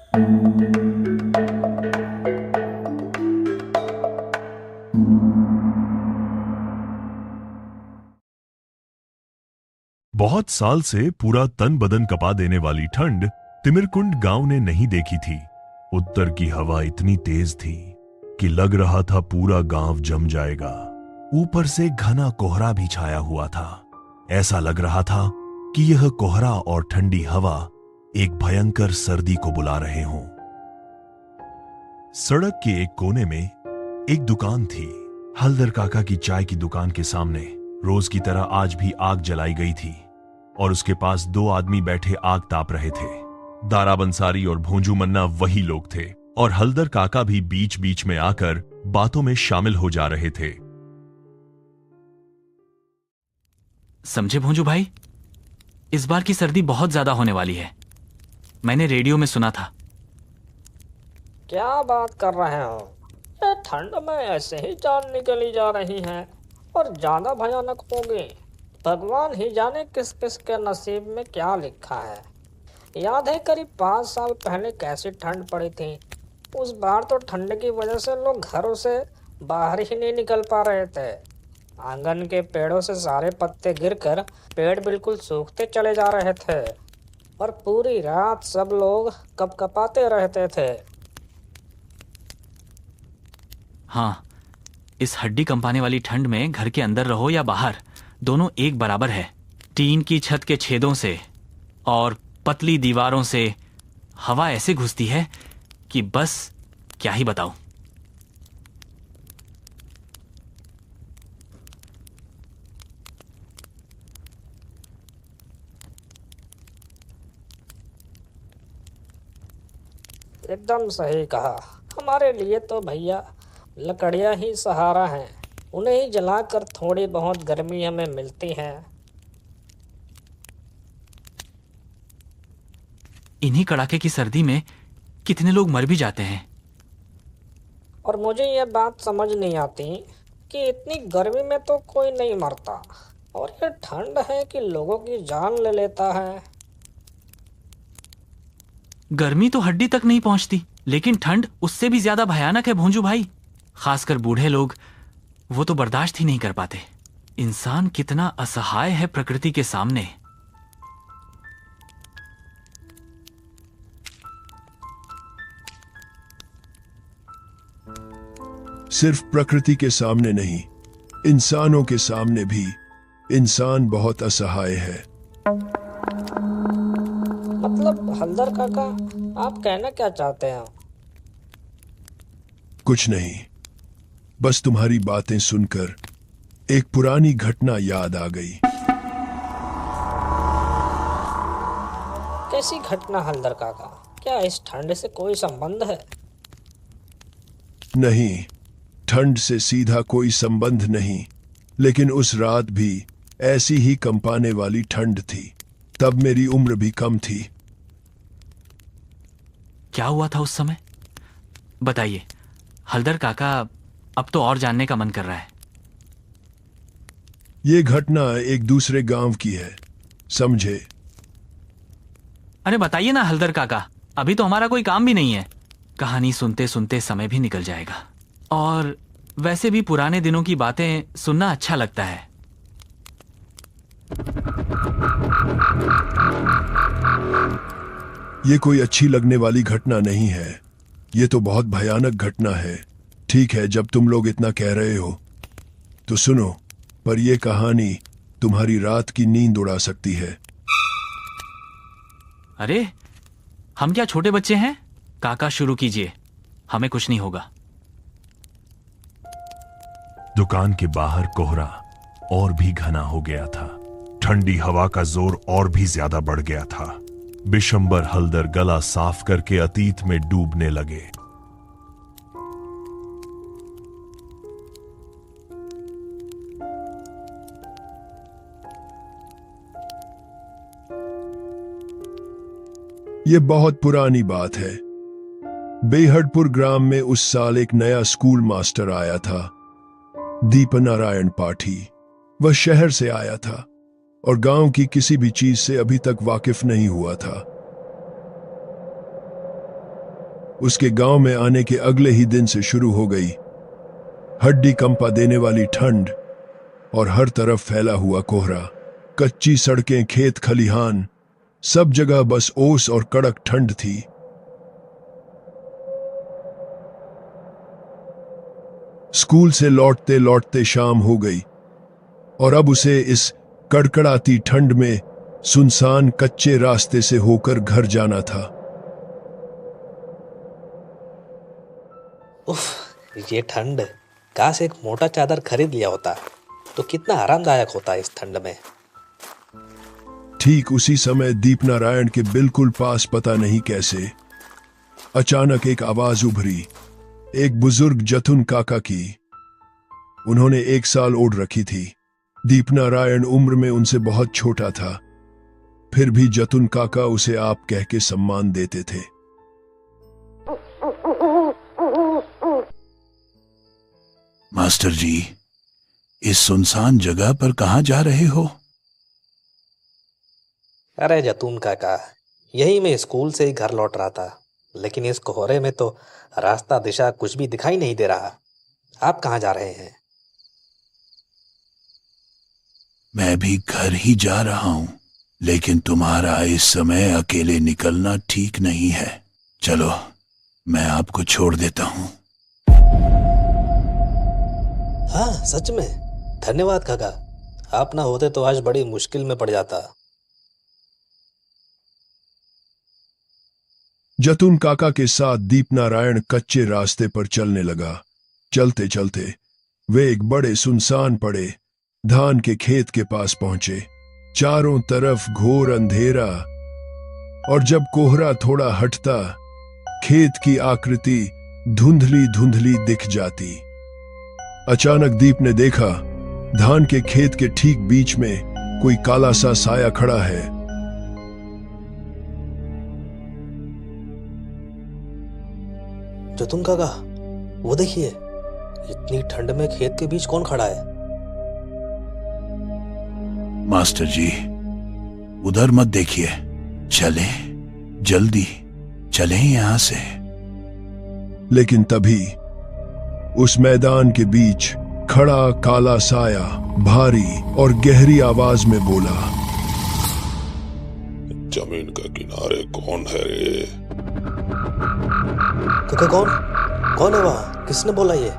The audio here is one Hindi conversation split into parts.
बहुत साल से पूरा तन बदन कपा देने वाली ठंड तिमिरकुंड गांव ने नहीं देखी थी। उत्तर की हवा इतनी तेज थी कि लग रहा था पूरा गांव जम जाएगा। ऊपर से घना कोहरा भी छाया हुआ था। ऐसा लग रहा था कि यह कोहरा और ठंडी हवा एक भयंकर सर्दी को बुला रहे हों। सड़क के एक कोने में एक दुकान थी। हल्दर काका की चाय की दुकान के सामने रोज की तरह आज भी आग जलाई गई थी और उसके पास दो आदमी बैठे आग ताप रहे थे। दारा बंसारी और भोंजू मन्ना वही लोग थे और हल्दर काका भी बीच बीच में आकर बातों में शामिल हो जा रहे थे। समझे भोंजू भाई, इस बार की सर्दी बहुत ज्यादा होने वाली है। मैंने रेडियो में सुना था। क्या बात कर रहे हो? ये ठंड में ऐसे ही जान निकली जा रही है और ज्यादा भयानक होगी। भगवान ही जाने किस किस के नसीब में क्या लिखा है। याद है करीब 5 साल पहले कैसी ठंड पड़ी थी। उस बार तो ठंड की वजह से लोग घरों से बाहर ही नहीं निकल पा रहे थे। आंगन के पेड़ों से सारे पत्ते गिरकर पेड़ बिल्कुल सूखते चले जा रहे थे और पूरी रात सब लोग कपकपाते रहते थे। हाँ, इस हड्डी कंपाने वाली ठंड में घर के अंदर रहो या बाहर, दोनों एक बराबर है। टीन की छत के छेदों से और पतली दीवारों से हवा ऐसे घुसती है कि बस क्या ही बताऊं। एकदम सही कहा। हमारे लिए तो भैया लकड़ियाँ ही सहारा हैं। उन्हें ही जलाकर थोड़ी बहुत गर्मी हमें मिलती है। इन्हीं कड़ाके की सर्दी में कितने लोग मर भी जाते हैं। और मुझे यह बात समझ नहीं आती कि इतनी गर्मी में तो कोई नहीं मरता और ये ठंड है कि लोगों की जान ले लेता है। गर्मी तो हड्डी तक नहीं पहुंचती, लेकिन ठंड उससे भी ज्यादा भयानक है भोंजू भाई। खासकर बूढ़े लोग, वो तो बर्दाश्त ही नहीं कर पाते। इंसान कितना असहाय है प्रकृति के सामने। सिर्फ प्रकृति के सामने नहीं, इंसानों के सामने भी इंसान बहुत असहाय है। मतलब हल्दर काका, आप कहना क्या चाहते हैं? कुछ नहीं, बस तुम्हारी बातें सुनकर एक पुरानी घटना याद आ गई। कैसी घटना हल्दर काका? क्या इस ठंड से कोई संबंध है? नहीं, ठंड से सीधा कोई संबंध नहीं, लेकिन उस रात भी ऐसी ही कंपाने वाली ठंड थी। तब मेरी उम्र भी कम थी। क्या हुआ था उस समय, बताइए हल्दर काका। अब तो और जानने का मन कर रहा है। ये घटना एक दूसरे गांव की है, समझे? अरे बताइए ना हल्दर काका, अभी तो हमारा कोई काम भी नहीं है। कहानी सुनते सुनते समय भी निकल जाएगा और वैसे भी पुराने दिनों की बातें सुनना अच्छा लगता है। ये कोई अच्छी लगने वाली घटना नहीं है, ये तो बहुत भयानक घटना है। ठीक है, जब तुम लोग इतना कह रहे हो तो सुनो, पर यह कहानी तुम्हारी रात की नींद उड़ा सकती है। अरे हम क्या छोटे बच्चे हैं? काका शुरू कीजिए, हमें कुछ नहीं होगा। दुकान के बाहर कोहरा और भी घना हो गया था। ठंडी हवा का जोर और भी ज्यादा बढ़ गया था। बिशंबर हल्दर गला साफ करके अतीत में डूबने लगे। ये बहुत पुरानी बात है। बेहड़पुर ग्राम में उस साल एक नया स्कूल मास्टर आया था, दीपनारायण पाठी। वह शहर से आया था और गांव की किसी भी चीज से अभी तक वाकिफ नहीं हुआ था। उसके गांव में आने के अगले ही दिन से शुरू हो गई। हड्डी कंपा देने वाली ठंड और हर तरफ फैला हुआ कोहरा, कच्ची सड़कें, खेत खलिहान, सब जगह बस ओस और कड़क ठंड थी। स्कूल से लौटते लौटते शाम हो गई और अब उसे इस कड़कड़ाती ठंड में सुनसान कच्चे रास्ते से होकर घर जाना था। उफ, ये ठंड, काश एक मोटा चादर खरीद लिया होता तो कितना आरामदायक होता इस ठंड में। ठीक उसी समय दीपनारायण के बिल्कुल पास पता नहीं कैसे अचानक एक आवाज उभरी, एक बुजुर्ग जतुन काका की। उन्होंने 1 साल ओढ़ रखी थी। दीपनारायण उम्र में उनसे बहुत छोटा था, फिर भी जतुन काका उसे आप कह के सम्मान देते थे। मास्टर जी, इस सुनसान जगह पर कहां जा रहे हो? अरे जतून काका, यही मैं स्कूल से ही घर लौट रहा था, लेकिन इस कोहरे में तो रास्ता दिशा कुछ भी दिखाई नहीं दे रहा। आप कहाँ जा रहे हैं? मैं भी घर ही जा रहा हूं, लेकिन तुम्हारा इस समय अकेले निकलना ठीक नहीं है। चलो, मैं आपको छोड़ देता हूं। हाँ, सच में धन्यवाद काका, आप ना होते तो आज बड़ी मुश्किल में पड़ जाता। जतुन काका के साथ दीपनारायण कच्चे रास्ते पर चलने लगा। चलते चलते वे एक बड़े सुनसान पड़े धान के खेत के पास पहुंचे। चारों तरफ घोर अंधेरा, और जब कोहरा थोड़ा हटता, खेत की आकृति धुंधली धुंधली दिख जाती। अचानक दीप ने देखा, धान के खेत के ठीक बीच में कोई काला सा साया खड़ा है। जतुन काका, वो देखिए, इतनी ठंड में खेत के बीच कौन खड़ा है? मास्टर जी, उधर मत देखिए, चलें, जल्दी चलें यहां से। लेकिन तभी उस मैदान के बीच खड़ा काला साया भारी और गहरी आवाज में बोला, जमीन के किनारे कौन है रे? काका, कौन है वहां? किसने बोला ये?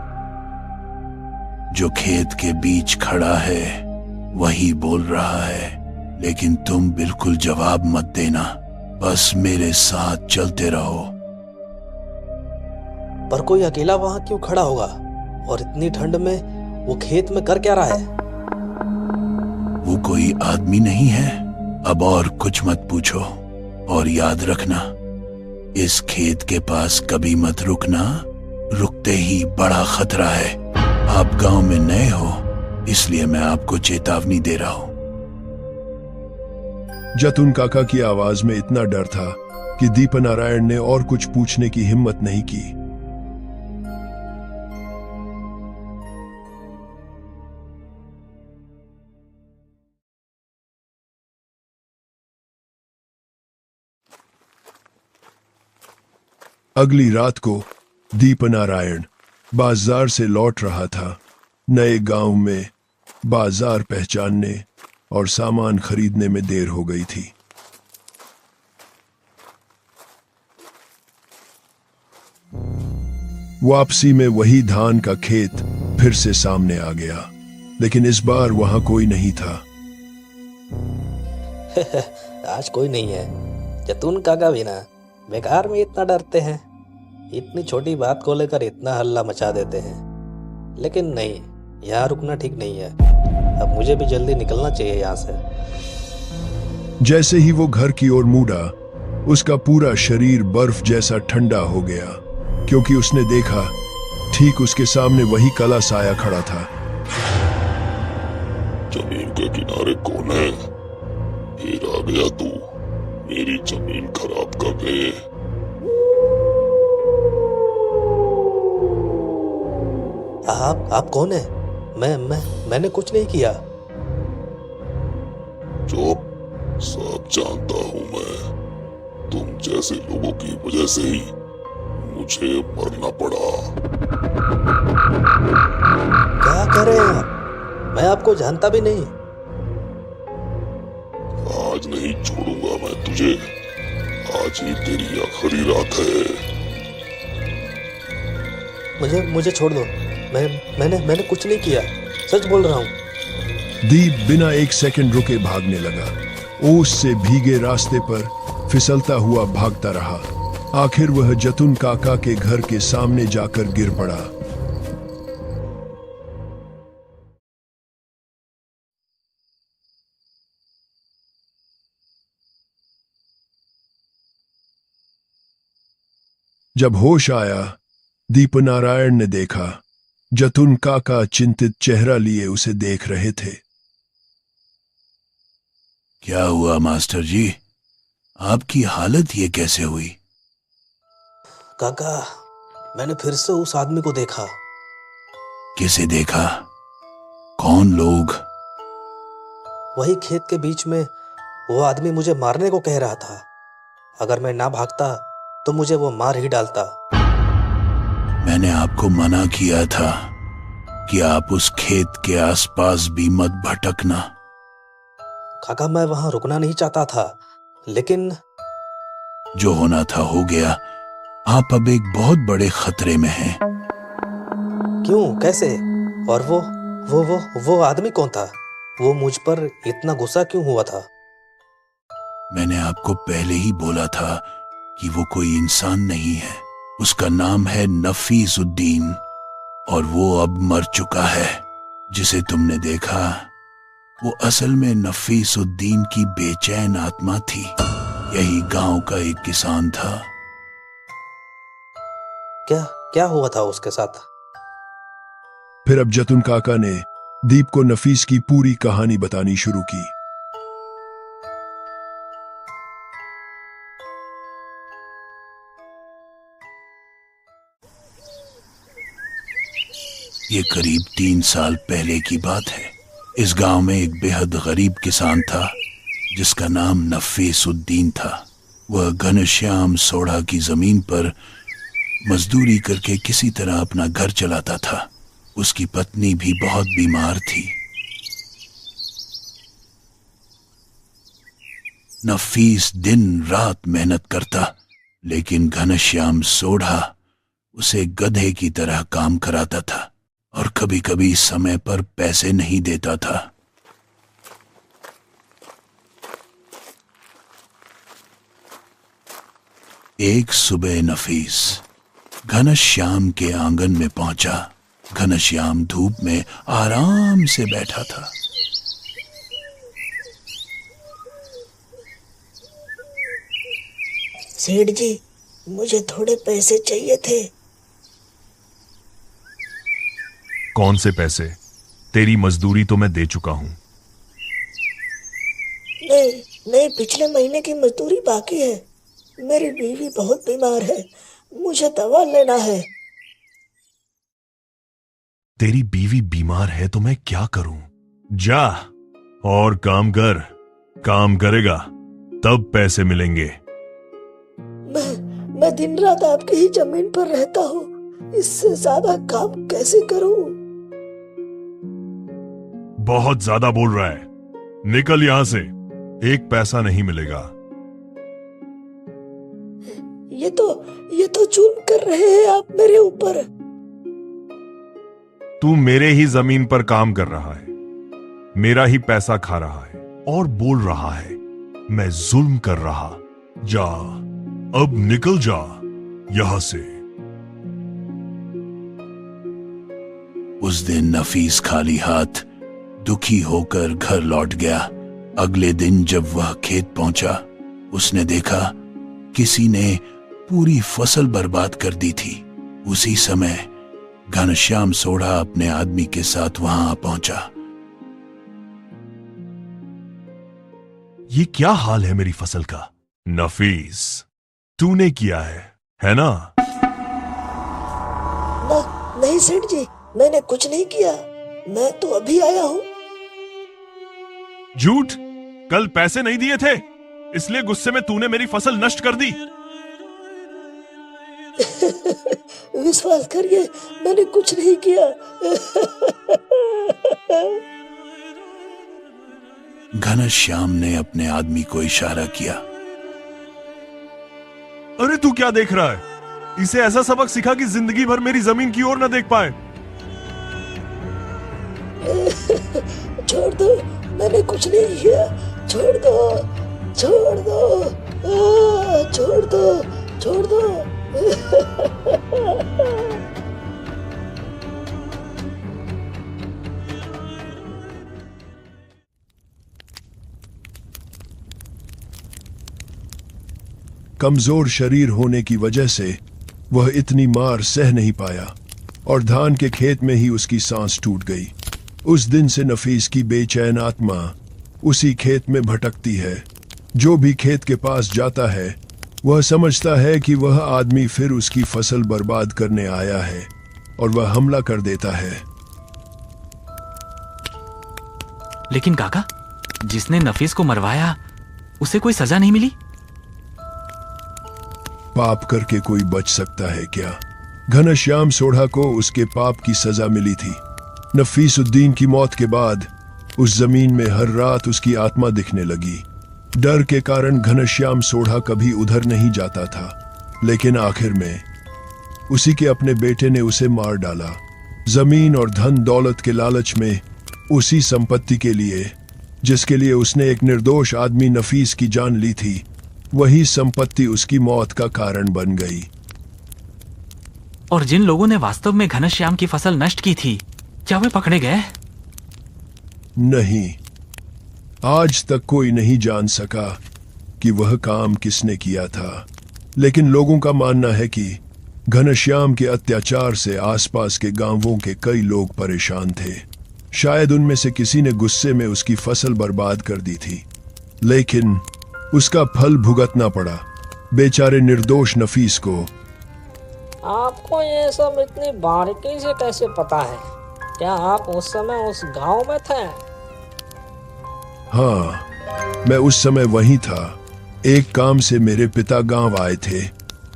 जो खेत के बीच खड़ा है वही बोल रहा है, लेकिन तुम बिल्कुल जवाब मत देना, बस मेरे साथ चलते रहो। पर कोई अकेला वहां क्यों खड़ा होगा? और इतनी ठंड में वो खेत में कर क्या रहा है? वो कोई आदमी नहीं है। अब और कुछ मत पूछो, और याद रखना, इस खेत के पास कभी मत रुकना, रुकते ही बड़ा खतरा है। आप गांव में नए हो, इसलिए मैं आपको चेतावनी दे रहा हूं। जतुन काका की आवाज में इतना डर था कि दीपनारायण ने और कुछ पूछने की हिम्मत नहीं की। अगली रात को दीपनारायण बाजार से लौट रहा था। नए गांव में बाजार पहचानने और सामान खरीदने में देर हो गई थी। वापसी में वही धान का खेत फिर से सामने आ गया, लेकिन इस बार वहां कोई नहीं था। आज कोई नहीं है। जतून काका भी ना बेकार में इतना डरते हैं, इतनी छोटी बात को लेकर इतना हल्ला मचा देते हैं। लेकिन नहीं, यहाँ रुकना ठीक नहीं है। अब मुझे भी जल्दी निकलना चाहिए यहाँ से। जैसे ही वो घर की ओर मुड़ा, उसका पूरा शरीर बर्फ जैसा ठंडा हो गया, क्योंकि उसने देखा ठीक उसके सामने वही काला साया खड़ा था। जमीन के किनारे कौन है? फिर आ गया तू मेरी जमीन खराब करने। आप कौन है? मैंने कुछ नहीं किया। चुप, सब जानता हूं मैं। तुम जैसे लोगों की वजह से ही मुझे मरना पड़ा। क्या कर रहे हैं आप? मैं आपको जानता भी नहीं। आज नहीं छोड़ूंगा मैं तुझे। आज ही तेरी आखिरी रात है। मुझे छोड़ दो। मैंने कुछ नहीं किया, सच बोल रहा हूँ। दीप बिना एक सेकंड रुके भागने लगा। ओस से भीगे रास्ते पर फिसलता हुआ भागता रहा। आखिर वह जतुन काका के घर के सामने जाकर गिर पड़ा। जब होश आया, दीपनारायण ने देखा जतुन काका चिंतित चेहरा लिए उसे देख रहे थे। क्या हुआ मास्टर जी? आपकी हालत ये कैसे हुई? काका, मैंने फिर से उस आदमी को देखा। किसे देखा? कौन लोग? वही खेत के बीच में वो आदमी मुझे मारने को कह रहा था। अगर मैं ना भागता तो मुझे वो मार ही डालता। मैंने आपको मना किया था कि आप उस खेत के आसपास भी मत भटकना। काका, मैं वहां रुकना नहीं चाहता था, लेकिन जो होना था हो गया। आप अब एक बहुत बड़े खतरे में हैं। क्यों, कैसे? और वो आदमी कौन था? वो मुझ पर इतना गुस्सा क्यों हुआ था? मैंने आपको पहले ही बोला था कि वो कोई इंसान नहीं है। उसका नाम है नफीसुद्दीन और वो अब मर चुका है। जिसे तुमने देखा वो असल में नफीसुद्दीन की बेचैन आत्मा थी। यही गांव का एक किसान था। क्या हुआ था उसके साथ? फिर अब जतुन काका ने दीप को नफीस की पूरी कहानी बतानी शुरू की। ये करीब 3 साल पहले की बात है। इस गांव में एक बेहद गरीब किसान था जिसका नाम नफीसुद्दीन था। वह घनश्याम सोढ़ा की जमीन पर मजदूरी करके किसी तरह अपना घर चलाता था। उसकी पत्नी भी बहुत बीमार थी। नफीस दिन रात मेहनत करता, लेकिन घनश्याम सोढ़ा उसे गधे की तरह काम कराता था और कभी कभी समय पर पैसे नहीं देता था। एक सुबह नफीस घनश्याम के आंगन में पहुंचा। घनश्याम धूप में आराम से बैठा था। सेठ जी, मुझे थोड़े पैसे चाहिए थे। कौन से पैसे? तेरी मजदूरी तो मैं दे चुका हूं। नहीं, पिछले महीने की मजदूरी बाकी है। मेरी बीवी बहुत बीमार है, मुझे दवा लेना है। तेरी बीवी बीमार है तो मैं क्या करूं? जा और काम कर। काम करेगा तब पैसे मिलेंगे। मैं दिन रात आपकी ही जमीन पर रहता हूँ, इससे ज्यादा काम कैसे करूं? बहुत ज्यादा बोल रहा है। निकल यहां से। एक पैसा नहीं मिलेगा। ये तो जुल्म कर रहे हैं आप मेरे ऊपर। तू मेरे ही जमीन पर काम कर रहा है, मेरा ही पैसा खा रहा है और बोल रहा है मैं जुल्म कर रहा। जा, अब निकल जा यहां से। उस दिन नफीस खाली हाथ दुखी होकर घर लौट गया। अगले दिन जब वह खेत पहुंचा, उसने देखा किसी ने पूरी फसल बर्बाद कर दी थी। उसी समय घनश्याम सोढ़ा अपने आदमी के साथ वहां पहुंचा। ये क्या हाल है मेरी फसल का? नफीस, तूने किया है ना? नहीं सेठ जी, मैंने कुछ नहीं किया। मैं तो अभी आया हूँ। झूठ! कल पैसे नहीं दिए थे, इसलिए गुस्से में तूने मेरी फसल नष्ट कर दी। विश्वास करिए, मैंने कुछ नहीं किया। घनश्याम ने अपने आदमी को इशारा किया। अरे तू क्या देख रहा है? इसे ऐसा सबक सिखा कि जिंदगी भर मेरी जमीन की ओर न देख पाए। छोड़ दो, मैंने कुछ नहीं किया। छोड़ दो, छोड़ दो, छोड़ दो, छोड़ दो। कमजोर शरीर होने की वजह से वह इतनी मार सह नहीं पाया और धान के खेत में ही उसकी सांस टूट गई। उस दिन से नफीस की बेचैन आत्मा उसी खेत में भटकती है। जो भी खेत के पास जाता है वह समझता है कि वह आदमी फिर उसकी फसल बर्बाद करने आया है और वह हमला कर देता है। लेकिन काका, जिसने नफीस को मरवाया उसे कोई सजा नहीं मिली? पाप करके कोई बच सकता है क्या? घनश्याम सोढ़ा को उसके पाप की सजा मिली थी। नफीसुद्दीन की मौत के बाद उस जमीन में हर रात उसकी आत्मा दिखने लगी। डर के कारण घनश्याम सोढ़ा कभी उधर नहीं जाता था, लेकिन आखिर में उसी के अपने बेटे ने उसे मार डाला। जमीन और धन दौलत के लालच में, उसी संपत्ति के लिए जिसके लिए उसने एक निर्दोष आदमी नफीस की जान ली थी, वही संपत्ति उसकी मौत का कारण बन गई। और जिन लोगों ने वास्तव में घनश्याम की फसल नष्ट की थी, क्या वे पकड़े गए? नहीं, आज तक कोई नहीं जान सका कि वह काम किसने किया था। लेकिन लोगों का मानना है कि घनश्याम के अत्याचार से आसपास के गांवों के कई लोग परेशान थे। शायद उनमें से किसी ने गुस्से में उसकी फसल बर्बाद कर दी थी, लेकिन उसका फल भुगतना पड़ा बेचारे निर्दोष नफीस को। आपको ये सब इतनी बारीकी से कैसे पता है? क्या आप उस समय उस गांव में थे? हाँ, मैं उस समय वहीं था। एक काम से मेरे पिता गांव आए थे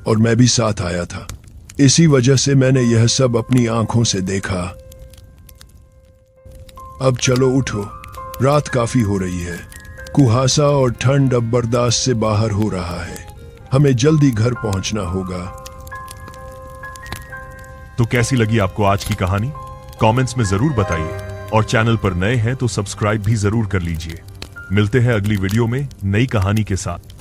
और मैं भी साथ आया था। इसी वजह से मैंने यह सब अपनी आंखों से देखा। अब चलो उठो, रात काफी हो रही है। कुहासा और ठंड अब बर्दाश्त से बाहर हो रहा है। हमें जल्दी घर पहुंचना होगा। तो कैसी लगी आपको आज की कहानी? कमेंट्स में जरूर बताइए और चैनल पर नए हैं तो सब्सक्राइब भी जरूर कर लीजिए। मिलते हैं अगली वीडियो में नई कहानी के साथ।